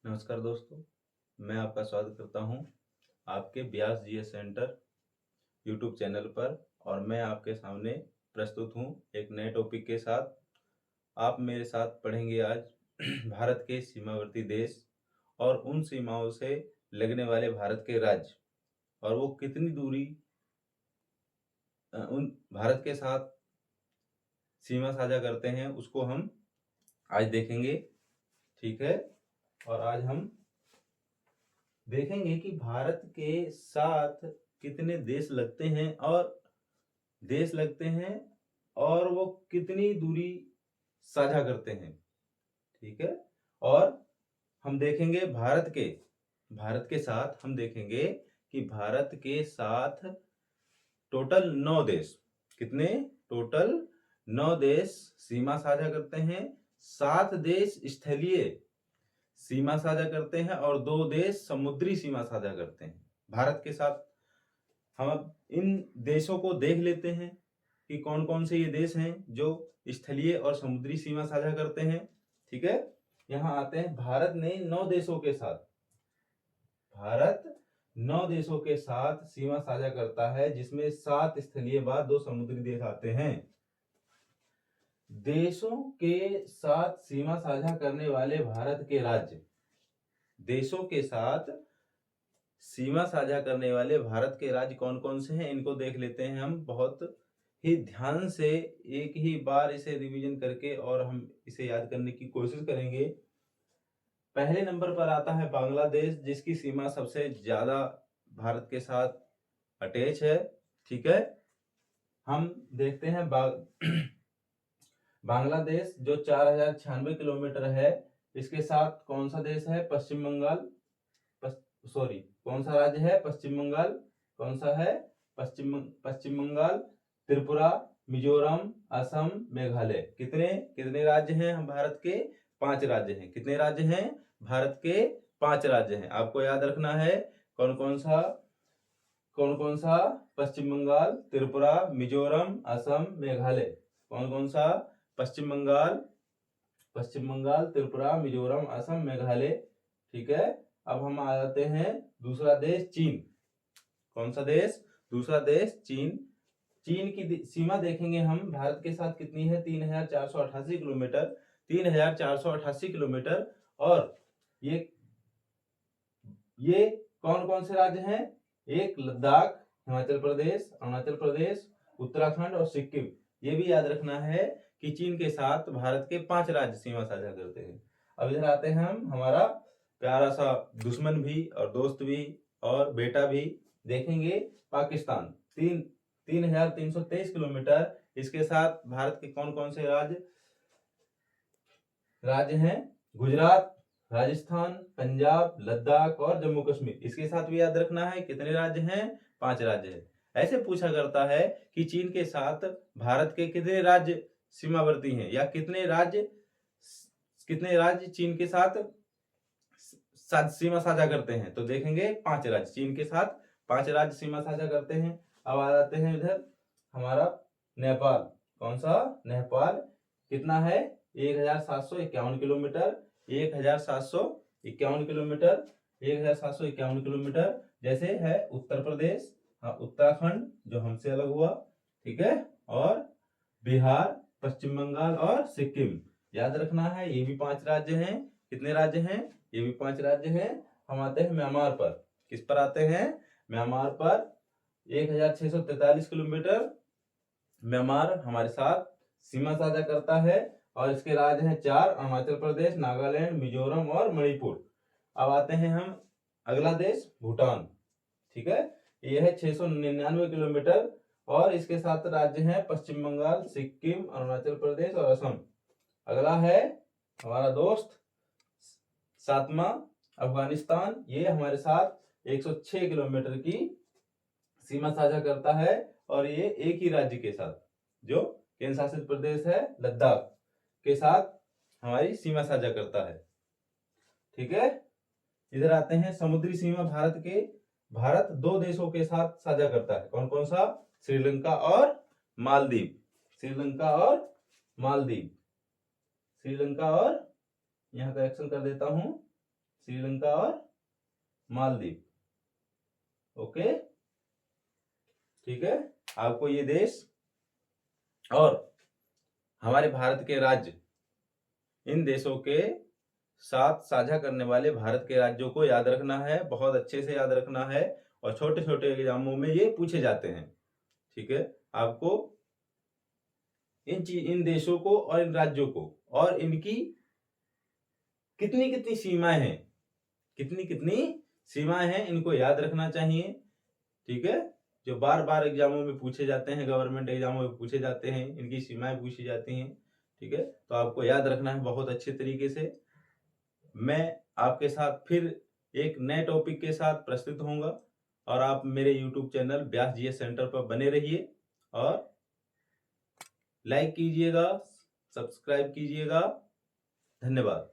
नमस्कार दोस्तों, मैं आपका स्वागत करता हूं आपके व्यास जीएस सेंटर यूट्यूब चैनल पर। और मैं आपके सामने प्रस्तुत हूं एक नए टॉपिक के साथ। आप मेरे साथ पढ़ेंगे आज भारत के सीमावर्ती देश और उन सीमाओं से लगने वाले भारत के राज्य और वो कितनी दूरी उन भारत के साथ सीमा साझा करते हैं उसको हम आज देखेंगे। ठीक है, और आज हम देखेंगे कि भारत के साथ कितने देश लगते हैं और वो कितनी दूरी साझा करते हैं। ठीक है, और हम देखेंगे भारत के साथ हम देखेंगे कि भारत के साथ टोटल 9 देश, कितने टोटल 9 देश सीमा साझा करते हैं। 7 देश स्थलीय सीमा साझा करते हैं और 2 देश समुद्री सीमा साझा करते हैं भारत के साथ। हम अब इन देशों को देख लेते हैं कि कौन कौन से ये देश हैं जो स्थलीय और समुद्री सीमा साझा करते हैं। ठीक है, यहाँ आते हैं। भारत 9 देशों के साथ सीमा साझा करता है, जिसमें 7 स्थलीय व 2 समुद्री देश आते हैं। देशों के साथ सीमा साझा करने वाले भारत के राज्य, देशों के साथ सीमा साझा करने वाले भारत के राज्य कौन कौन से हैं, इनको देख लेते हैं हम बहुत ही ध्यान से, एक ही बार इसे रिवीजन करके, और हम इसे याद करने की कोशिश करेंगे। पहले नंबर पर आता है बांग्लादेश, जिसकी सीमा सबसे ज्यादा भारत के साथ अटैच है। ठीक है, हम देखते हैं बांग्लादेश जो 4096 किलोमीटर है, इसके साथ कौन सा देश है? पश्चिम बंगाल। कौन सा राज्य है? पश्चिम बंगाल। कौन सा है? पश्चिम बंगाल, त्रिपुरा, मिजोरम, असम, मेघालय। कितने कितने राज्य हैं हम भारत के? 5 राज्य हैं। कितने राज्य हैं? भारत के 5 राज्य हैं। आपको याद रखना है कौन कौन सा? पश्चिम बंगाल, त्रिपुरा, मिजोरम, असम, मेघालय। कौन कौन सा? पश्चिम बंगाल, त्रिपुरा, मिजोरम, असम, मेघालय। ठीक है, अब हम आ जाते हैं दूसरा देश, चीन। कौन सा देश? दूसरा देश चीन। चीन की सीमा देखेंगे हम भारत के साथ कितनी है? 3488 किलोमीटर। 3488 किलोमीटर। और ये कौन कौन से राज्य हैं? एक लद्दाख, हिमाचल प्रदेश, अरुणाचल प्रदेश, उत्तराखंड और सिक्किम। ये भी याद रखना है कि चीन के साथ भारत के 5 राज्य सीमा साझा करते हैं। अब इधर आते हैं हम, हमारा प्यारा सा दुश्मन भी और दोस्त भी और बेटा भी देखेंगे, पाकिस्तान। 3323 किलोमीटर। इसके साथ भारत के कौन कौन से राज्य हैं? गुजरात, राजस्थान, पंजाब, लद्दाख और जम्मू कश्मीर। इसके साथ भी याद रखना है कितने राज्य हैं? 5 राज्य हैं। ऐसे पूछा करता है कि चीन के साथ भारत के कितने राज्य सीमावर्ती हैं, या कितने राज्य चीन के साथ सीमा साझा करते हैं। तो देखेंगे 5 राज्य चीन के साथ 5 राज्य सीमा साझा करते हैं। अब आ जाते हैं इधर हमारा नेपाल। कौन सा? नेपाल। कितना है? 1751 किलोमीटर। 1751 किलोमीटर। 1751 किलोमीटर। जैसे है उत्तर प्रदेश, उत्तराखंड जो हमसे अलग हुआ, ठीक है, और बिहार, पश्चिम बंगाल और सिक्किम। याद रखना है ये भी 5 राज्य हैं। कितने राज्य हैं? ये भी 5 राज्य हैं। हम आते हैं म्यांमार पर। किस पर आते हैं? म्यांमार पर 1643 किलोमीटर। म्यांमार हमारे साथ सीमा साझा करता है और इसके राज्य हैं 4, अरुणाचल प्रदेश, नागालैंड, मिजोरम और मणिपुर। अब आते हैं हम अगला देश, भूटान। ठीक है, यह है 699 किलोमीटर और इसके साथ राज्य हैं पश्चिम बंगाल, सिक्किम, अरुणाचल प्रदेश और असम। अगला है हमारा दोस्त 7वां, अफगानिस्तान। ये हमारे साथ 106 किलोमीटर की सीमा साझा करता है और ये एक ही राज्य के साथ, जो केंद्र शासित प्रदेश है लद्दाख, के साथ हमारी सीमा साझा करता है। ठीक है, इधर आते हैं समुद्री सीमा। भारत 2 देशों के साथ साझा करता है। कौन कौन सा? श्रीलंका और मालदीव। श्रीलंका और यहाँ करेक्शन कर देता हूं, श्रीलंका और मालदीव। ओके, ठीक है। आपको ये देश और हमारे भारत के राज्य, इन देशों के साथ साझा करने वाले भारत के राज्यों को याद रखना है, बहुत अच्छे से याद रखना है, और छोटे छोटे एग्जामों में ये पूछे जाते हैं। ठीक है, आपको इन देशों को और इन राज्यों को और इनकी कितनी कितनी सीमाएं हैं, कितनी कितनी सीमाएं हैं, इनको याद रखना चाहिए। ठीक है, जो बार बार एग्जामों में पूछे जाते हैं, गवर्नमेंट एग्जामों में पूछे जाते हैं, इनकी सीमाएं पूछी जाती हैं। ठीक है, तो आपको याद रखना है बहुत अच्छे तरीके से। मैं आपके साथ फिर एक नए टॉपिक के साथ प्रस्तुत होऊंगा, और आप मेरे YouTube चैनल व्यास जीएस सेंटर पर बने रहिए, और लाइक कीजिएगा, सब्सक्राइब कीजिएगा। धन्यवाद।